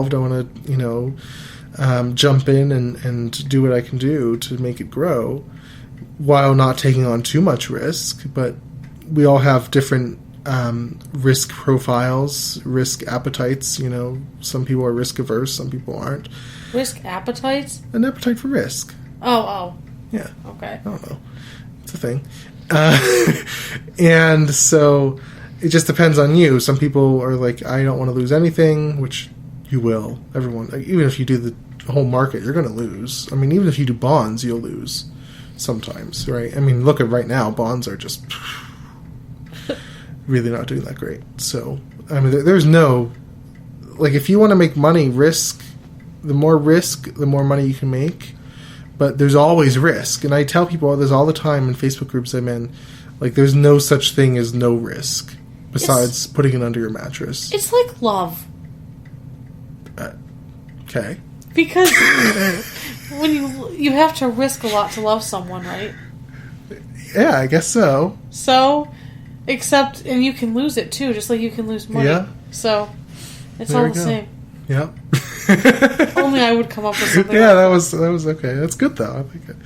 involved. I want to, jump in and do what I can do to make it grow while not taking on too much risk. But we all have different risk profiles, risk appetites. Some people are risk averse, some people aren't. Risk appetites? An appetite for risk. Oh. Yeah. Okay. I don't know. It's a thing. And so it just depends on you. Some people are like, I don't want to lose anything, which you will. Everyone, even if you do the whole market, you're going to lose. I mean, even if you do bonds, you'll lose sometimes, right? I mean, look at right now, bonds are just really not doing that great. So, I mean, there's no, like, if you want to make money, the more money you can make. But there's always risk. And I tell people this all the time in Facebook groups I'm in. Like, there's no such thing as no risk besides putting it under your mattress. It's like love. Okay. Because when you have to risk a lot to love someone, right? Yeah, I guess so. So, and you can lose it too, just like you can lose money. Yeah. So, it's There all we the go. same. Yeah. Only I would come up with something. Yeah, that was okay. That's good though. I think it.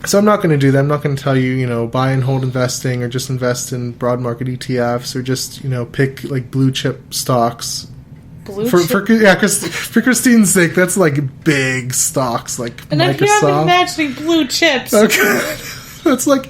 So I'm not going to do that. I'm not going to tell you, buy and hold investing or just invest in broad market ETFs or just, pick like blue chip stocks. For Christine's sake, that's like big stocks like and Microsoft. I'm imagining blue chips. Okay. That's like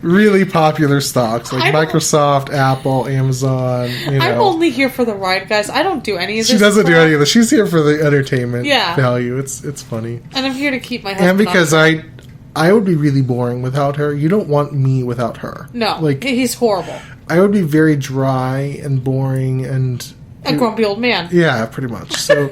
really popular stocks like Microsoft, Apple, Amazon. I'm only here for the ride, guys. I don't do any of this. She doesn't do any of this. She's here for the entertainment Yeah. value. It's funny. And I'm here to keep my husband And because I would be really boring without her. You don't want me without her. No, like he's horrible. I would be very dry and boring and a grumpy old man. Yeah, pretty much. So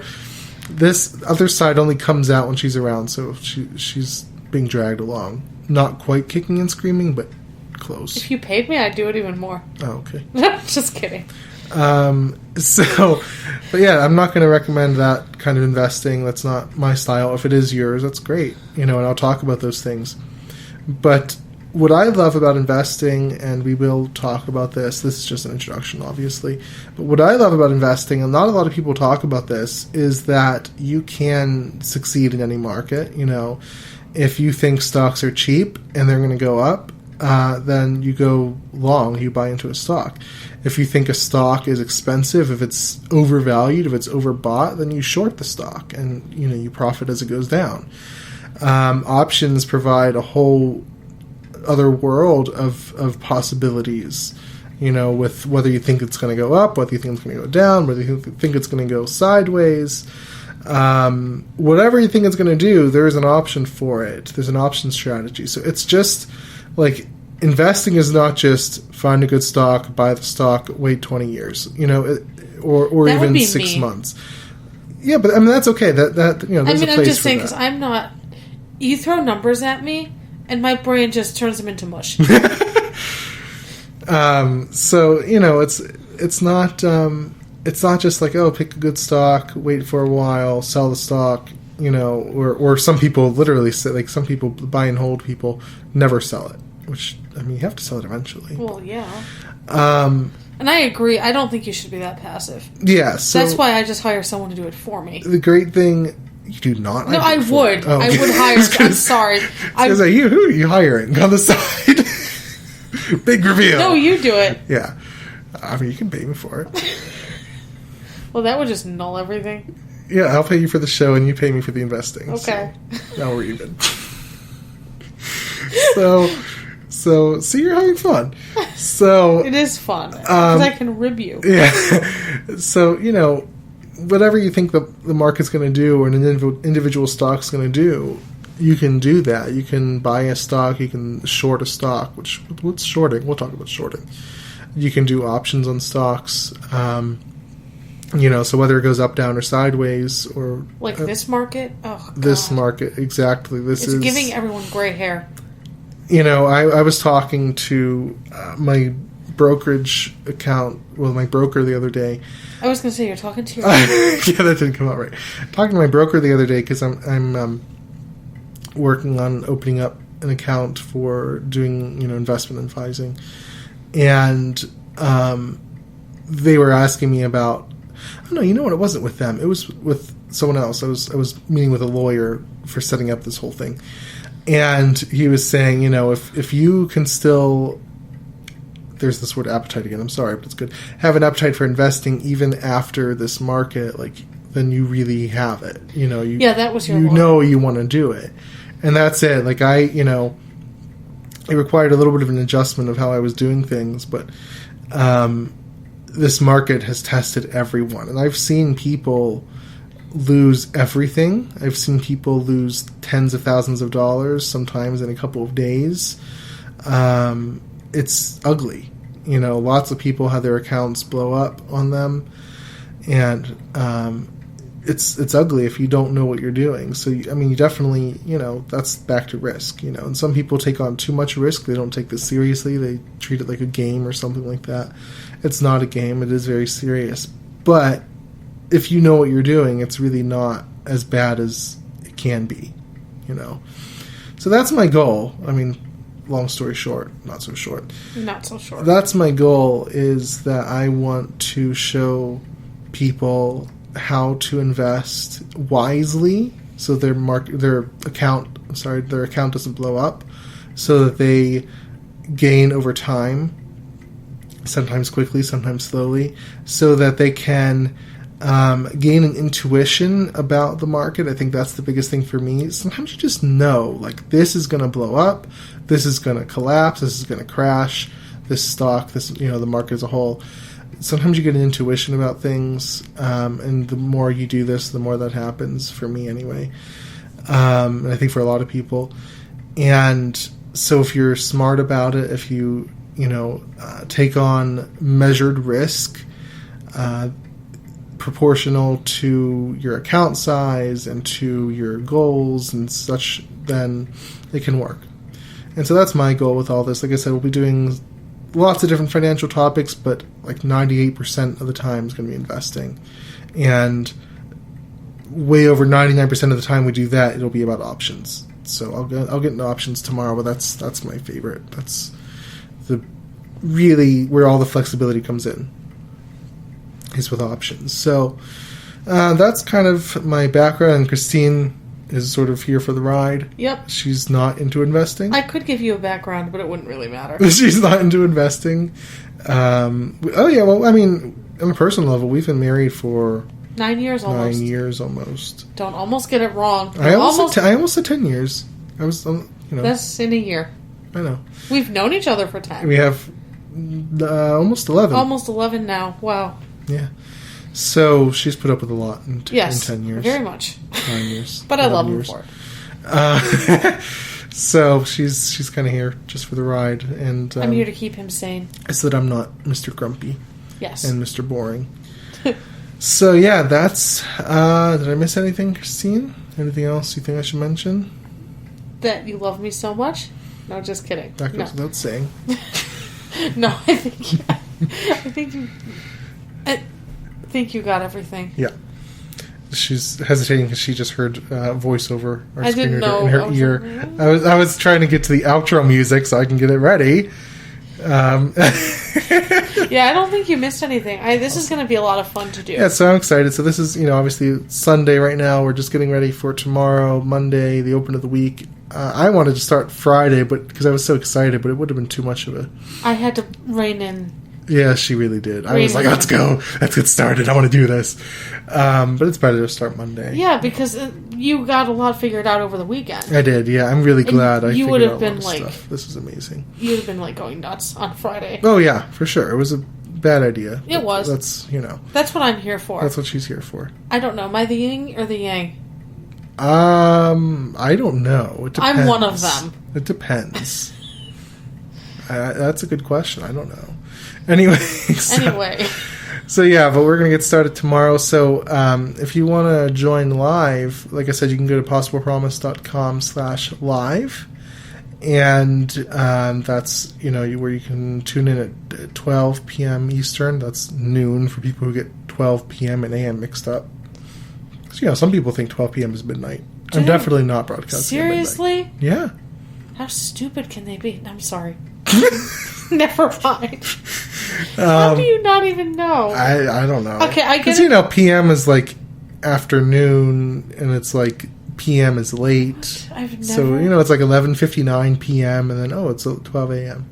this other side only comes out when she's around. So she's being dragged along. Not quite kicking and screaming, but close. If you paid me, I'd do it even more. Oh, okay. Just kidding. But yeah, I'm not going to recommend that kind of investing. That's not my style. If it is yours, that's great. And I'll talk about those things. But what I love about investing, and we will talk about this is just an introduction, obviously. But what I love about investing, and not a lot of people talk about this, is that you can succeed in any market. If you think stocks are cheap and they're going to go up, then you go long, you buy into a stock. If you think a stock is expensive, if it's overvalued, if it's overbought, then you short the stock and you profit as it goes down. Options provide a whole other world of possibilities, with whether you think it's going to go up, whether you think it's going to go down, whether you think it's going to go sideways. Whatever you think it's going to do, there is an option for it. There's an option strategy. So it's just like investing is not just find a good stock, buy the stock, wait 20 years, or even 6 months. Yeah, but I mean that's okay. That there's a place I'm just saying that. because I'm not. You throw numbers at me, and my brain just turns them into mush. So it's not. It's not just like, pick a good stock, wait for a while, sell the stock, or some people literally say, like some people, buy and hold people, never sell it, which, I mean, you have to sell it eventually. Well, yeah. And I agree. I don't think you should be that passive. Yeah, so... That's why I just hire someone to do it for me. The great thing... You do not... No, I would. Oh, I would hire... I'm sorry. I was like, who are you hiring on the side? Big reveal. No, you do it. Yeah. I mean, you can pay me for it. Well, that would just null everything. Yeah, I'll pay you for the show and you pay me for the investing. Okay. So now we're even. So you're having fun. So it is fun because I can rib you. Yeah. So whatever you think the market's going to do or an individual stock's going to do, you can do that. You can buy a stock. You can short a stock. What's shorting? We'll talk about shorting. You can do options on stocks. So whether it goes up, down, or sideways, or like this market. Oh, God. This market exactly. It's giving everyone gray hair. I was talking to my brokerage account, my broker the other day. I was going to say, you're talking to your... Yeah, that didn't come out right. Talking to my broker the other day because I'm working on opening up an account for doing, investment advising. And they were asking me about no, you know what? It wasn't with them. It was with someone else. I was meeting with a lawyer for setting up this whole thing, and he was saying, if you can still, there's this word appetite again. I'm sorry, but it's good. Have an appetite for investing even after this market, then you really have it. That was your you want to do it, and that's it. It required a little bit of an adjustment of how I was doing things, but this market has tested everyone. And I've seen people lose everything. I've seen people lose tens of thousands of dollars, sometimes in a couple of days. It's ugly. Lots of people had their accounts blow up on them. And it's ugly if you don't know what you're doing. So, you definitely, that's back to risk, And some people take on too much risk. They don't take this seriously. They treat it like a game or something like that. It's not a game. It is very serious. But if you know what you're doing, it's really not as bad as it can be, So that's my goal. Long story short, not so short. Not so short. That's my goal, is that I want to show people how to invest wisely so their account doesn't blow up, so that they gain over time, sometimes quickly, sometimes slowly, so that they can gain an intuition about the market. I think that's the biggest thing for me. Sometimes you just know, this is going to blow up, this is going to collapse, this is going to crash, this stock, the market as a whole. Sometimes you get an intuition about things, and the more you do this, the more that happens, for me anyway. And I think for a lot of people. And so if you're smart about it, if you, take on measured risk, proportional to your account size and to your goals and such, then it can work. And so that's my goal with all this. Like I said, we'll be doing lots of different financial topics, but 98% of the time is going to be investing. And way over 99% of the time we do that, it'll be about options. So I'll get into options tomorrow, but that's my favorite. That's really where all the flexibility comes in, is with options. So that's kind of my background. Christine is sort of here for the ride. Yep. She's not into investing. I could give you a background, but it wouldn't really matter. She's not into investing. On a personal level, we've been married for 9 years almost. 9 years almost. Don't almost get it wrong. I almost said 10 years. I was, That's in a year. I know. We've known each other for 10. We have almost 11. Almost 11 now. Wow. Yeah. So she's put up with a lot in 10 years. Very much. 9 years. But I love her for it. So she's kind of here just for the ride, and I'm here to keep him sane. So that I'm not Mr. Grumpy. Yes. And Mr. Boring. So yeah, that's. Did I miss anything, Christine? Anything else you think I should mention? That you love me so much? No, just kidding. That goes without saying. No, I think you got everything. Yeah. She's hesitating because she just heard voiceover I didn't know. in her ear. I was trying to get to the outro music so I can get it ready. Yeah, I don't think you missed anything. This is going to be a lot of fun to do. Yeah, so I'm excited. So this is, obviously Sunday right now. We're just getting ready for tomorrow, Monday, the open of the week. I wanted to start Friday, but because I was so excited, but it would have been too much of a... I had to rein in. Yeah, she really did. I was like, let's go. Let's get started. I want to do this. But it's better to start Monday. Yeah, because you got a lot figured out over the weekend. I did, yeah. I'm really glad I figured out a lot of like, stuff. This is amazing. You would have been going nuts on Friday. Oh, yeah, for sure. It was a bad idea. It was. That's, That's what I'm here for. That's what she's here for. I don't know. Am I the yin or the yang? I don't know. It depends. I'm one of them. It depends. That's a good question. I don't know. Anyway. So yeah, but we're going to get started tomorrow. So if you want to join live, like I said, you can go to possiblepromise.com/live. And that's, where you can tune in at 12 p.m. Eastern. That's noon for people who get 12 p.m. and a.m. mixed up. Because, some people think 12 p.m. is midnight. Dude, I'm definitely not broadcasting seriously? at midnight. Yeah. How stupid can they be? I'm sorry. Never mind. How do you not even know? I don't know. Okay, I get Because, it. you know, PM is like afternoon, and it's like PM is late. I've never. So, you know, it's like 11:59 PM, and then, it's 12 AM.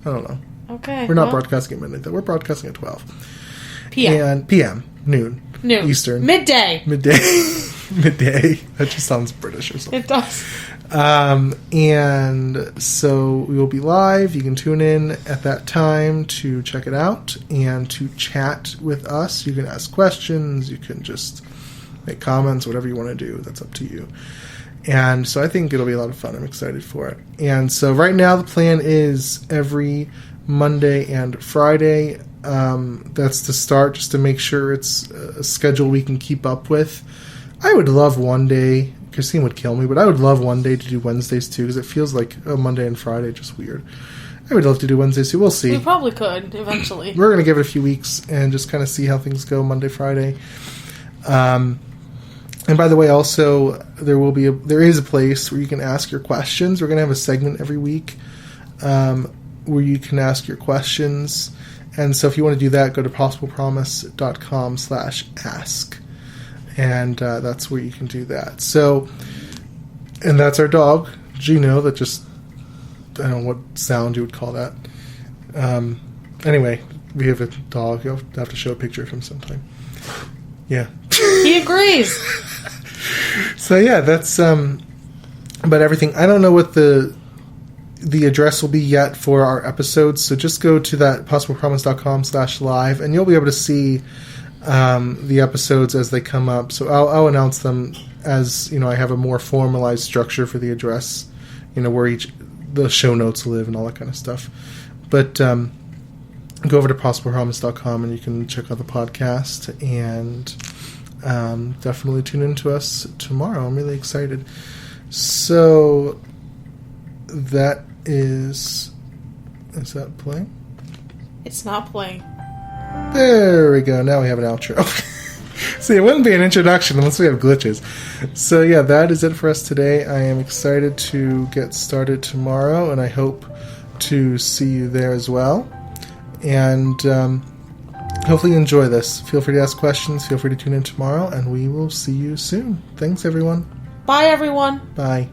I don't know. Okay. We're not well, broadcasting at midnight, though. We're broadcasting at 12. PM. And PM, noon. Noon. Eastern. Midday. Midday. Midday. That just sounds British or something. It does. And so we will be live. You can tune in at that time to check it out and to chat with us. You can ask questions. You can just make comments, whatever you want to do. That's up to you. And so I think it'll be a lot of fun. I'm excited for it. And so right now the plan is every Monday and Friday. That's the start, just to make sure it's a schedule we can keep up with. I would love one day, Christine would kill me, but I would love one day to do Wednesdays too, because it feels like a Monday and Friday just weird. I would love to do Wednesdays too. We'll see. We probably could eventually. We're going to give it a few weeks and just kind of see how things go Monday, Friday. And by the way, also there is a place where you can ask your questions. We're going to have a segment every week where you can ask your questions. And so if you want to do that, go to possiblepromise.com/ask. And that's where you can do that. So, and that's our dog, Gino, that just, I don't know what sound you would call that. Anyway, we have a dog. You'll have to show a picture of him sometime. Yeah. He agrees. So yeah, that's but everything. I don't know what the address will be yet for our episodes, so just go to that possiblepromise.com/live and you'll be able to see the episodes as they come up. So I'll announce them as, you know, I have a more formalized structure for the address, you know, where the show notes live and all that kind of stuff. But go over to possiblepromise.com and you can check out the podcast, and definitely tune in to us tomorrow. I'm really excited. So that is that playing? It's not playing. There we go. Now we have an outro. See, it wouldn't be an introduction unless we have glitches. So yeah, that is it for us today. I am excited to get started tomorrow, and I hope to see you there as well. And hopefully you enjoy this. Feel free to ask questions. Feel free to tune in tomorrow, and we will see you soon. Thanks, everyone. Bye, everyone. Bye.